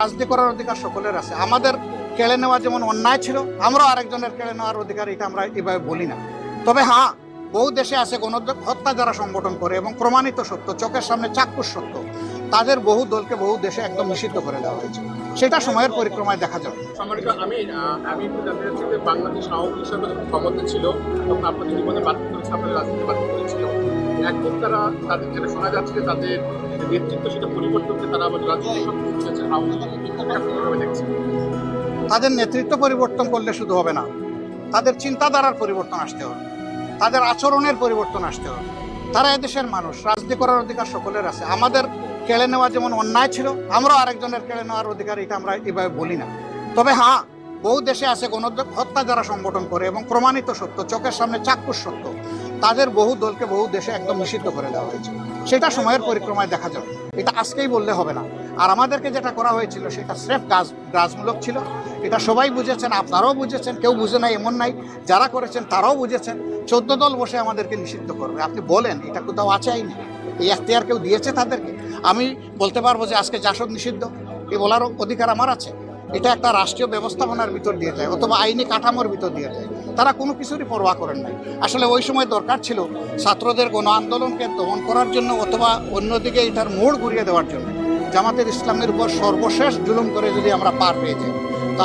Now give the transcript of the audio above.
রাজনীতি করার অধিকার সকলের আছে। আমাদের কেড়ে নেওয়া যেমন অন্যায় ছিল, আমরাও আরেকজনের কেড়ে নেওয়ার অধিকার, এটা আমরা এভাবে বলি না। তবে হ্যাঁ, বহু দেশে আছে গণহত্যা যারা সংগঠন করে এবং প্রমাণিত সত্য, চোখের সামনে চাক্ষুষ সত্য, তাদের বহু দলকে বহু দেশে একদম নিষিদ্ধ করে দেওয়া হয়েছে। সেটা সময়ের পরিক্রমায় দেখা যাবে। আমি একটু জানতে চাচ্ছি যে বাংলাদেশ আওয়ামী লীগ সরকার যখন ক্ষমতা ছিল তখন আপনাদের জীবনে বাতিল করেছে, আপনাদের রাজনীতি বাতিল করেছিল। এখন তারা তাদের যেটা শোনা যাচ্ছে যে তাদের নেতৃত্ব সেটা পরিবর্তন করে তারা আবার রাজনীতি সক্রিয় হয়েছে আওয়ামী লীগ কিভাবে দেখছে? তাদের নেতৃত্ব পরিবর্তন করলে শুধু হবে না, তাদের চিন্তাধারার পরিবর্তন আসতে হবে, তাদের আচরণের পরিবর্তন আসতে হবে। তারা এদেশের মানুষ, রাজনীতি করার অধিকার সকলের আছে। আমাদের কেড়ে নেওয়া যেমন অন্যায় ছিল, আমরাও আরেকজনের কেড়ে নেওয়ার অধিকার, এটা আমরা এভাবে বলি না। তবে হ্যাঁ, বহু দেশে আছে গণহত্যা যারা সংগঠন করে এবং প্রমাণিত সত্য, চোখের সামনে চাক্ষুষ সত্য, তাদের বহু দলকে বহু দেশে একদম নিষিদ্ধ করে দেওয়া হয়েছে। সেটা সময়ের পরিক্রমায় দেখা যাবে, এটা আজকেই বললে হবে না। আর আমাদেরকে যেটা করা হয়েছিল সেটা স্রেফ গাছমূলক ছিল, এটা সবাই বুঝেছেন, আপনারাও বুঝেছেন, কেউ বুঝে নাই এমন নাই, যারা করেছেন তারাও বুঝেছেন। 14 দল বসে আমাদেরকে নিষিদ্ধ করবে, আপনি বলেন এটা কোথাও আছে আইনি? এই এখতিয়ার কেউ দিয়েছে তাদেরকে? আমি বলতে পারবো যে আজকে জাসদ নিষিদ্ধ, এ বলার অধিকার আমার আছে? এটা একটা রাষ্ট্রীয় ব্যবস্থাপনার ভিতর দিয়ে যায় অথবা আইনি কাঠামোর ভিতর দিয়ে যায়। তারা কোনো কিছুরই পরোয়া করেন নাই। আসলে ওই সময় দরকার ছিল ছাত্রদের গণ আন্দোলনকে দমন করার জন্য অথবা অন্যদিকে এটার মোড় ঘুরিয়ে দেওয়ার জন্য। জামাতের ইসলামের উপর সর্বশেষ জুলুম করে যদি আমরা পার পেয়ে যাই,